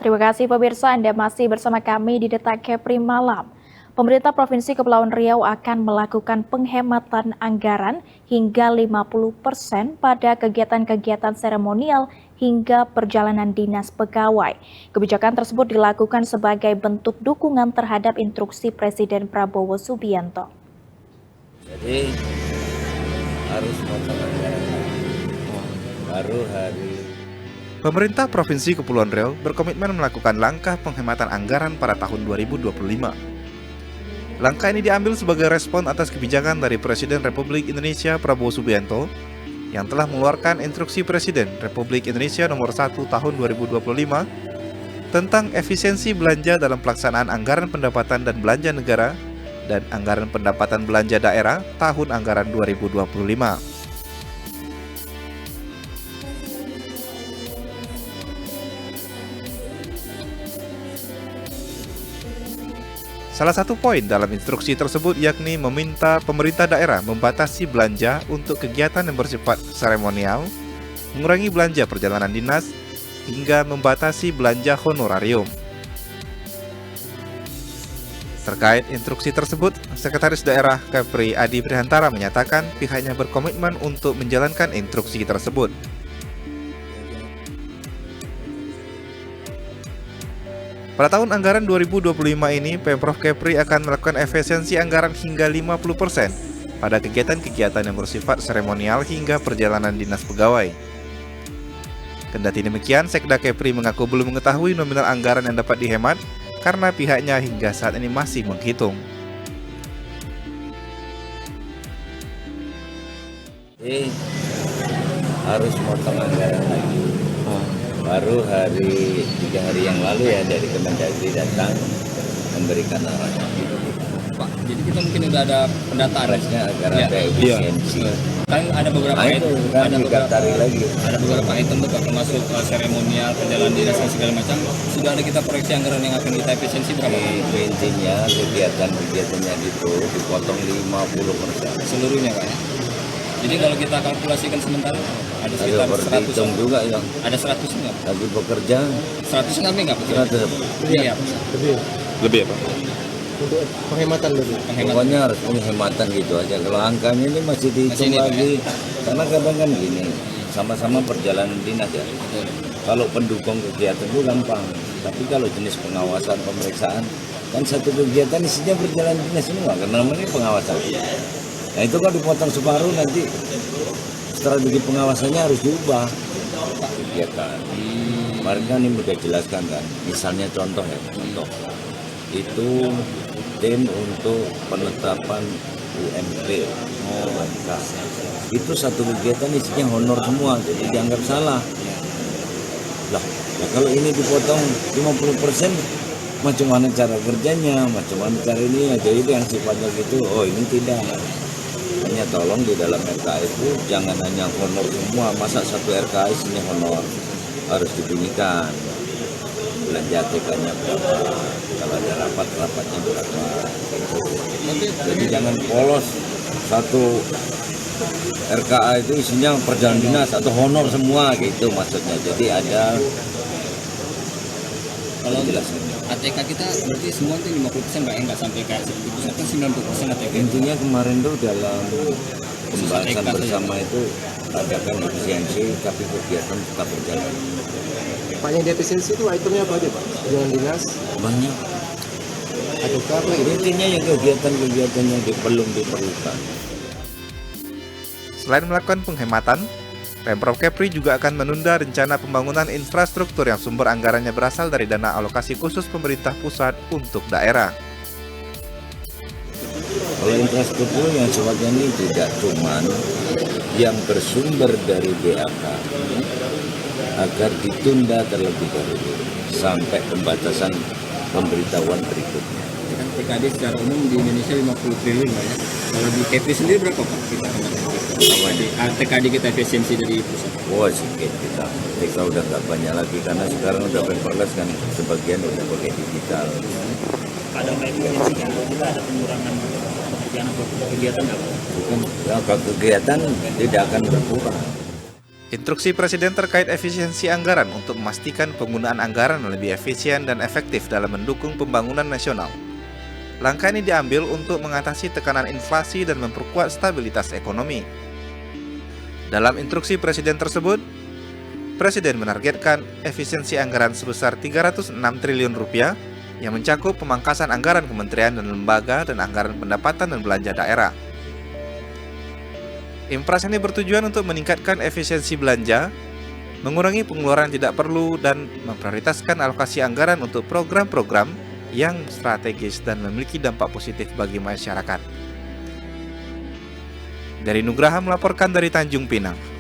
Terima kasih pemirsa, Anda masih bersama kami di Detak Kepri Malam. Pemerintah Provinsi Kepulauan Riau akan melakukan penghematan anggaran hingga 50% pada kegiatan-kegiatan seremonial hingga perjalanan dinas pegawai. Kebijakan tersebut dilakukan sebagai bentuk dukungan terhadap instruksi Presiden Prabowo Subianto. Jadi harus potong anggaran baru hari. Pemerintah Provinsi Kepulauan Riau berkomitmen melakukan langkah penghematan anggaran pada tahun 2025. Langkah ini diambil sebagai respon atas kebijakan dari Presiden Republik Indonesia Prabowo Subianto yang telah mengeluarkan instruksi Presiden Republik Indonesia nomor 1 tahun 2025 tentang efisiensi belanja dalam pelaksanaan anggaran pendapatan dan belanja negara dan anggaran pendapatan belanja daerah tahun anggaran 2025. Salah satu poin dalam instruksi tersebut yakni meminta pemerintah daerah membatasi belanja untuk kegiatan yang bersifat seremonial, mengurangi belanja perjalanan dinas, hingga membatasi belanja honorarium. Terkait instruksi tersebut, Sekretaris Daerah Kepri Adi Prihantara menyatakan pihaknya berkomitmen untuk menjalankan instruksi tersebut. Pada tahun anggaran 2025 ini, Pemprov Kepri akan melakukan efisiensi anggaran hingga 50% pada kegiatan-kegiatan yang bersifat seremonial hingga perjalanan dinas pegawai. Kendati demikian, Sekda Kepri mengaku belum mengetahui nominal anggaran yang dapat dihemat karena pihaknya hingga saat ini masih menghitung. Jadi harus potong anggaran lagi. Baru hari 3 hari yang lalu ya dari Kemendagri datang memberikan arahan. Pak, jadi kita mungkin udah ada pendataan Harusnya agar ada efisiensi. Kan ada beberapa Nah itu item, kan dikatari lagi. ada beberapa item tuh Pak, termasuk seremonial, perjalanan dinas dan segala macam. Sudah ada kita proyeksi anggaran yang akan kita efisiensi berapa? Intinya kegiatan-kegiatannya itu dipotong 50%. Seluruhnya Pak ya. Jadi kalau kita kalkulasikan sementara ada Ada sekitar 100. berhitung juga ya. Ada 100 enggak? Lagi bekerja 100 sampai enggak Pak? 100. Iya. Lebih apa? Untuk penghematan lebih. Penghematan. Pokoknya harus penghematan gitu aja. Kalau angkanya ini masih dihitung Masih ini, lagi. Karena kadang kan gini, sama-sama perjalanan dinas ya. Kalau pendukung kegiatan itu gampang. Tapi kalau jenis pengawasan, pemeriksaan, kan satu kegiatan isinya perjalanan dinas semua. Karena namanya pengawasan. Nah itu kalau dipotong separuh nanti strategi pengawasannya harus diubah kegiatan. Kemarin kan ini udah jelaskan kan. Misalnya contoh itu tim untuk penetapan UMP, UMK. Itu satu kegiatan isinya honor semua, jadi dianggap salah. Lah, kalau ini dipotong 50%, macam mana cara kerjanya, macam mana cara ini, jadi itu yang sifatnya gitu. Oh ini tidak. Hanya tolong di dalam RKA itu jangan hanya honor semua, masa satu RKA isinya honor, harus dibunyikan. Belanja TK-nya berapa, kalau ada rapatnya berapa. Jadi jangan polos satu RKA itu isinya perjalanan dinas atau honor semua gitu maksudnya. Jadi ada Kalau penjelasannya. ATK kita berarti semua itu 50% Pak, enggak sampai kayak di pusat kan 90% ATK. Intinya kemarin tuh dalam pembahasan bersama itu adakan efisiensi tapi kegiatan tetap berjalan. Pak, yang defisiensi itu itemnya apa aja Pak? Jalan dinas, Banyak. ATK apa gitu? Intinya yang kegiatan-kegiatan yang belum diperlukan. Selain melakukan penghematan, Pemprov Kepri juga akan menunda rencana pembangunan infrastruktur yang sumber anggarannya berasal dari dana alokasi khusus pemerintah pusat untuk daerah. Kalau infrastruktur yang sifatnya ini tidak cuman yang bersumber dari BAK agar ditunda terlebih dahulu sampai pembatasan pemberitahuan berikutnya. Kan TKD secara umum di Indonesia 50 triliun Pak ya. Kalau di Kepri sendiri berapa Pak kita? TKD kita efisiensi dari pusat. Wah sedikit kita udah nggak banyak lagi karena sekarang udah paperless kan, sebagian udah pakai digital. Ada efisiensinya, kita ada pengurangan pekerjaan atau kegiatan nggak Pak? Bukan, ya, kalau kegiatan tidak akan berkurang. Instruksi Presiden terkait efisiensi anggaran untuk memastikan penggunaan anggaran lebih efisien dan efektif dalam mendukung pembangunan nasional. Langkah ini diambil untuk mengatasi tekanan inflasi dan memperkuat stabilitas ekonomi. Dalam instruksi Presiden tersebut, Presiden menargetkan efisiensi anggaran sebesar 306 triliun rupiah yang mencakup pemangkasan anggaran kementerian dan lembaga dan anggaran pendapatan dan belanja daerah. Impres ini bertujuan untuk meningkatkan efisiensi belanja, mengurangi pengeluaran tidak perlu, dan memprioritaskan alokasi anggaran untuk program-program yang strategis dan memiliki dampak positif bagi masyarakat. Dari Nugraha melaporkan dari Tanjung Pinang.